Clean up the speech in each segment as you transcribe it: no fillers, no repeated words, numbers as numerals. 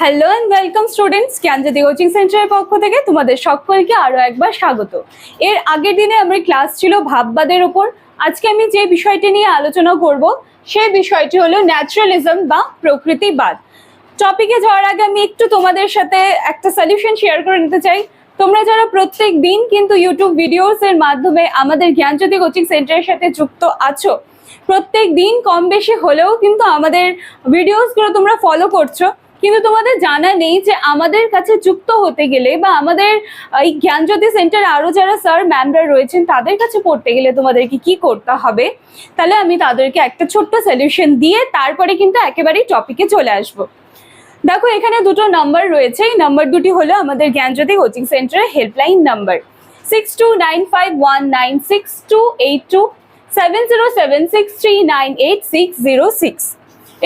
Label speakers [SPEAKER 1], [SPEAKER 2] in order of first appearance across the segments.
[SPEAKER 1] Hello and welcome students, Gyanjyoti coaching সেন্টারের পক্ষ থেকে তোমাদের সকলকে আরও একবার স্বাগত। এর আগের দিনে আমার ক্লাস ছিল ভাববাদের ওপর। আজকে আমি যে বিষয়টি নিয়ে আলোচনা করব সেই বিষয়টি হলো ন্যাচারালিজম বা প্রকৃতিবাদ। টপিকে যাওয়ার আগে আমি একটু তোমাদের সাথে একটা সলিউশন শেয়ার করে নিতে চাই। তোমরা যারা প্রত্যেক দিন কিন্তু ইউটিউব ভিডিওস এর মাধ্যমে আমাদের জ্ঞানজ্যোতি কোচিং সেন্টারের সাথে যুক্ত আছো, প্রত্যেক দিন কম বেশি হলেও কিন্তু আমাদের ভিডিওসগুলো তোমরা ফলো করছো, কিন্তু তোমাদের জানা নেই যে আমাদের কাছে যুক্ত হতে গেলে বা আমাদের এই জ্ঞানজ্যোতি সেন্টার আরো যারা স্যার ম্যামরা রয়েছেন তাদের কাছে পড়তে গেলে তোমাদেরকে কি করতে হবে। তাহলে আমি তাদেরকে একটা ছোট্ট সলিউশন দিয়ে তারপরে কিন্তু একেবারেই টপিকে চলে আসবো। দেখো, এখানে দুটো নাম্বার রয়েছে। এই নাম্বার দুটি হলো আমাদের জ্ঞানজ্যোতি কোচিং সেন্টারের হেল্পলাইন নাম্বার 6295196282 7076398606।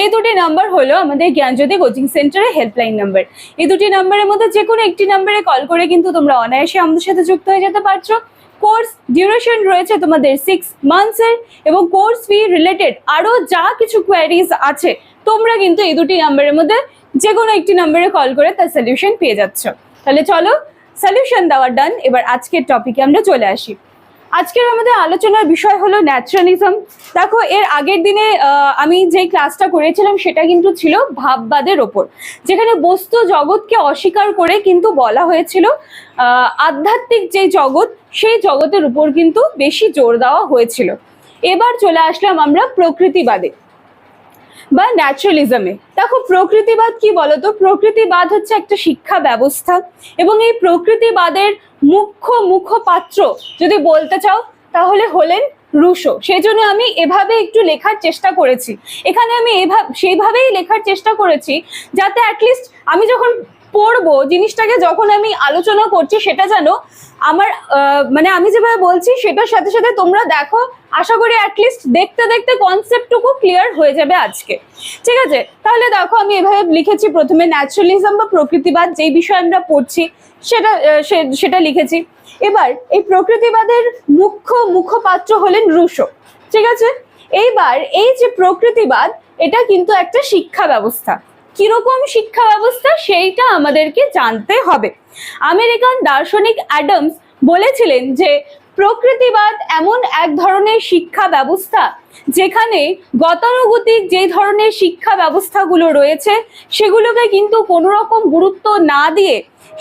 [SPEAKER 1] এই দুটি নাম্বার হলো আমাদের জ্ঞানজ্যোতি কোচিং সেন্টারের হেল্পলাইন নাম্বার। এই দুটি নাম্বারের মধ্যে যে কোনো একটি নাম্বারে কল করে কিন্তু তোমরা অনায়াসে আমাদের সাথে যুক্ত হয়ে যেতে পারছো। কোর্স ডিউরেশন রয়েছে তোমাদের 6 মান্থসের, এবং কোর্স ফি রিলেটেড আরও যা কিছু কোয়ারিজ আছে তোমরা কিন্তু এই দুটি নাম্বারের মধ্যে যে কোনো একটি নাম্বারে কল করে তার সলিউশন পেয়ে যাচ্ছ। তাহলে চলো, সলিউশন দেওয়া ডান, এবার আজকের টপিকে আমরা চলে আসি। আজকের আমাদের আলোচনার বিষয় হলো ন্যাচারালিজম। দেখো, এর আগের দিনে আমি যে ক্লাসটা করেছিলাম সেটা কিন্তু ছিল ভাববাদের ওপর, যেখানে বস্তু জগৎকে অস্বীকার করে কিন্তু বলা হয়েছিল আধ্যাত্মিক যে জগৎ সেই জগতের উপর কিন্তু বেশি জোর দেওয়া হয়েছিল। এবার চলে আসলাম আমরা প্রকৃতিবাদে বা ন্যাচারালিজমে। দেখো, প্রকৃতিবাদ কি বলতো? প্রকৃতিবাদ হচ্ছে একটা শিক্ষা ব্যবস্থা, এবং এই প্রকৃতিবাদের মুখ্যপাত্র যদি বলতে চাও তাহলে হলেন রুশো। সেই জন্য আমি এভাবে একটু লেখার চেষ্টা করেছি। এখানে আমি সেইভাবেই লেখার চেষ্টা করেছি যাতে অ্যাটলিস্ট আমি যখন পড়বো জিনিসটাকে, যখন আমি আলোচনা করছি, সেটা যেন আমার মানে আমি যেভাবে বলছি সেটার সাথে সাথে তোমরা দেখো। আশা করি অ্যাটলিস্ট দেখতে দেখতে কনসেপ্টটুকু ক্লিয়ার হয়ে যাবে আজকে। ঠিক আছে? তাহলে দেখো, আমি এভাবে লিখেছি প্রথমে ন্যাচারালিজম বা প্রকৃতিবাদ, যেই বিষয় আমরা পড়ছি সেটা লিখেছি। এবার এই প্রকৃতিবাদের মুখ্যপাত্র হলেন রুশো। ঠিক আছে? এইবার এই যে প্রকৃতিবাদ, এটা কিন্তু একটা শিক্ষা ব্যবস্থা। কিরকম শিক্ষা ব্যবস্থা সেইটা আমাদেরকে জানতে হবে। আমেরিকান দার্শনিক অ্যাডামস বলেছিলেন যে প্রকৃতিবাদ এমন এক ধরনের শিক্ষা ব্যবস্থা যেখানে গতানুগতিক যে ধরনের শিক্ষা ব্যবস্থাগুলো রয়েছে সেগুলোকে কিন্তু কোনো রকম গুরুত্ব না দিয়ে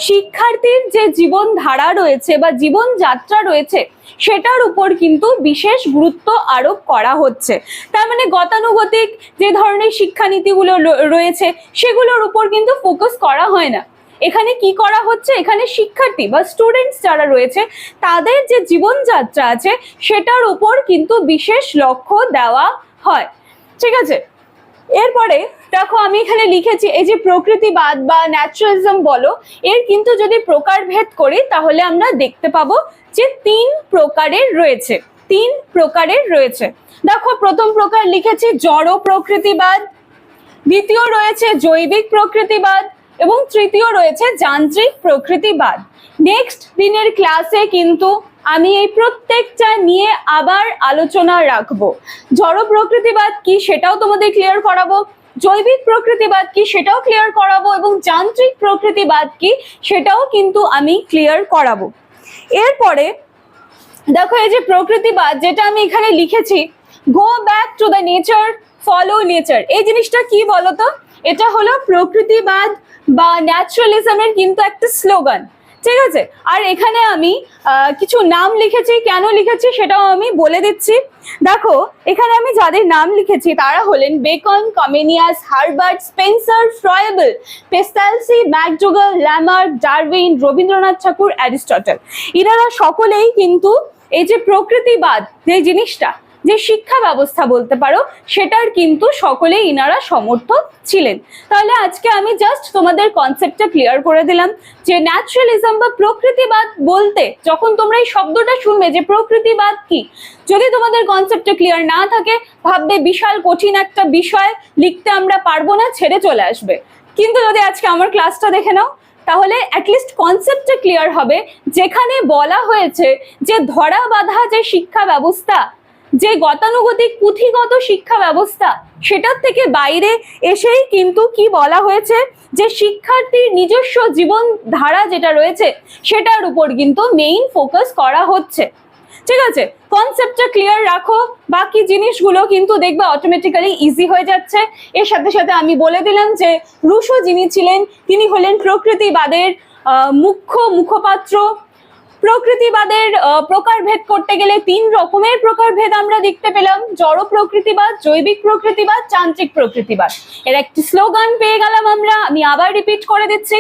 [SPEAKER 1] শিক্ষার্থীর যে জীবন ধারা রয়েছে বা জীবনযাত্রা রয়েছে সেটার উপর কিন্তু বিশেষ গুরুত্ব আরোপ করা হচ্ছে। তার মানে গতানুগতিক যে ধরনের শিক্ষানীতিগুলো রয়েছে সেগুলোর উপর কিন্তু ফোকাস করা হয় না। এখানে কি করা হচ্ছে? এখানে শিক্ষার্থী বা স্টুডেন্টস যারা রয়েছে তাদের যে জীবনযাত্রা আছে সেটার উপর কিন্তু বিশেষ লক্ষ্য দেওয়া হয়। ঠিক আছে? এরপরে দেখো, আমি এখানে লিখেছি এই যে প্রকৃতিবাদ বা ন্যাচারালিজম বলো, এর কিন্তু যদি প্রকারভেদ করি তাহলে আমরা দেখতে পাবো যে তিন প্রকারের রয়েছে। দেখো, প্রথম প্রকার লিখেছি জড় প্রকৃতিবাদ, দ্বিতীয় রয়েছে জৈবিক প্রকৃতিবাদ, এবং তৃতীয় রয়েছে যান্ত্রিক প্রকৃতিবাদ। নেক্সট দিনের ক্লাসে কিন্তু আমি এই প্রত্যেকটা নিয়ে আবার আলোচনা রাখবো। জড় প্রকৃতিবাদ কি সেটাও তোমাদের ক্লিয়ার করাবো, জৈবিক প্রকৃতিবাদ কি সেটাও ক্লিয়ার করাবো, এবং যান্ত্রিক প্রকৃতিবাদ কি সেটাও কিন্তু আমি ক্লিয়ার করাবো। এরপরে দেখো, এই যে প্রকৃতিবাদ যেটা আমি এখানে লিখেছি, go back to the nature, follow nature, এই জিনিসটা কি বলতো? এটা হলো প্রকৃতিবাদ বা ন্যাচারালিজমের কিন্তু একটা স্লোগান। ঠিক আছে? আর এখানে আমি কিছু নাম লিখেছি, কেন লিখেছি সেটাও আমি বলে দিচ্ছি। দেখো, এখানে আমি যাদের নাম লিখেছি তারা হলেন Bacon, Comenius, Herbert, Spencer, Froebel, Pestalozzi, McDougall, Lamarck, Darwin, Rabindranath Tagore, Aristotle. এনারা সকলেই কিন্তু এই যে প্রকৃতিবাদ যে জিনিসটা, যে শিক্ষা ব্যবস্থা বলতে পারো, সেটার কিন্তু সকলেই ইনারা সমর্থক ছিলেন। তাহলে আজকে আমি জাস্ট তোমাদের কনসেপ্টটা ক্লিয়ার করে দিলাম যে ন্যাচারালিজম বা প্রকৃতিবাদ বলতে যখন তোমরা এই শব্দটা শুনবে যে প্রকৃতিবাদ কি, যদি তোমাদের কনসেপ্টটা ক্লিয়ার না থাকে ভাববে বিশাল কঠিন একটা বিষয়, লিখতে আমরা পারবো না, ছেড়ে চলে আসবে। কিন্তু যদি আজকে আমার ক্লাসটা দেখে নাও তাহলে অ্যাটলিস্ট কনসেপ্টটা ক্লিয়ার হবে, যেখানে বলা হয়েছে যে ধরা বাঁধা যে শিক্ষা ব্যবস্থা যে গতানুগতিক পুঁথিগত শিক্ষা ব্যবস্থা সেটার থেকে বাইরে এসেই কিন্তু কি বলা হয়েছে, যে শিক্ষার্থীর নিজস্ব জীবন ধারা যেটা রয়েছে সেটার উপর কিন্তু মেইন ফোকাস করা হচ্ছে। ঠিক আছে, কনসেপ্টটা ক্লিয়ার রাখো, বাকি জিনিসগুলো কিন্তু দেখবে অটোমেটিক্যালি ইজি হয়ে যাচ্ছে। এর সাথে সাথে আমি বলে দিলাম যে রুশো যিনি ছিলেন তিনি হলেন প্রকৃতিবাদের মুখপাত্র। প্রকৃতিবাদের প্রকারভেদ করতে গেলে 3 রকমের প্রকারভেদ আমরা দেখতে পেলাম, জড় প্রকৃতিবাদ, জৈবিক প্রকৃতিবাদ, যান্ত্রিক প্রকৃতিবাদ। এর একটি স্লোগান পেয়ে গেলাম আমরা, আমি আবার রিপিট করে দিচ্ছি,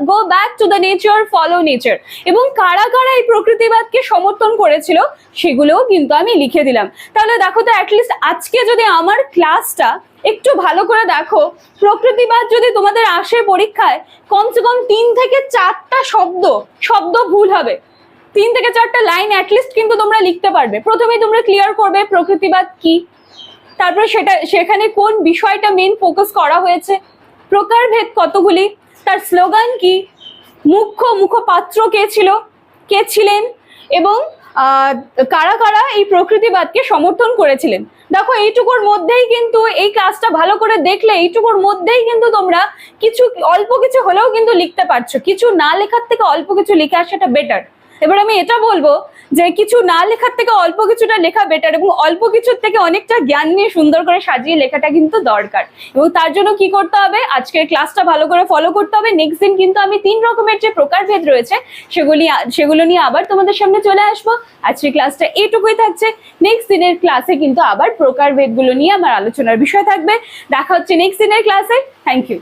[SPEAKER 1] go back to the nature, follow nature. এবং কারা কারা এই প্রকৃতিবাদকে সমর্থন করেছিল সেগুলোও কিন্তু আমি লিখে দিলাম। তাহলে দেখো তো অ্যাটলিস্ট আজকে যদি আমার ক্লাসটা একটু ভালো করে দেখো, প্রকৃতিবাদ যদি তোমাদের আসে পরীক্ষায়, কমসে কম 3 থেকে 4টা শব্দ ভুল হবে, 3 থেকে 4টা লাইন অ্যাটলিস্ট কিন্তু তোমরা লিখতে পারবে। প্রথমেই তোমরা ক্লিয়ার করবে প্রকৃতিবাদ কি, তারপরে সেখানে কোন বিষয়টা মেইন ফোকাস করা হয়েছে, প্রকারভেদ কতগুলি, তার স্লোগান কি, মুখপাত্র কে ছিলেন এবং কারা কারা এই প্রকৃতিবাদকে সমর্থন করেছিলেন। দেখো এইটুকুর মধ্যেই কিন্তু, এই ক্লাসটা ভালো করে দেখলে এইটুকুর মধ্যেই কিন্তু তোমরা অল্প কিছু হলেও কিন্তু লিখতে পারছো। কিছু না লেখার থেকে অল্প কিছু লিখে আসাটা বেটার। এবার আমি এটা বলবো যে কিছু না লেখার থেকে অল্প কিছুটা লেখা বেটার, এবং অল্প কিছুর থেকে অনেকটা জ্ঞান নিয়ে সুন্দর করে সাজিয়ে লেখাটা কিন্তু দরকার। এবং তার জন্য কি করতে হবে, আজকের ক্লাসটা ভালো করে ফলো করতে হবে। নেক্সট দিন কিন্তু আমি 3 রকমের যে প্রকারভেদ রয়েছে সেগুলো নিয়ে আবার তোমাদের সামনে চলে আসবো। আজকের ক্লাসটা এইটুকুই থাকছে। নেক্সট দিনের ক্লাসে কিন্তু আবার প্রকারভেদগুলো নিয়ে আমার আলোচনার বিষয় থাকবে। দেখা হচ্ছে নেক্সট দিনের ক্লাসে। Thank you.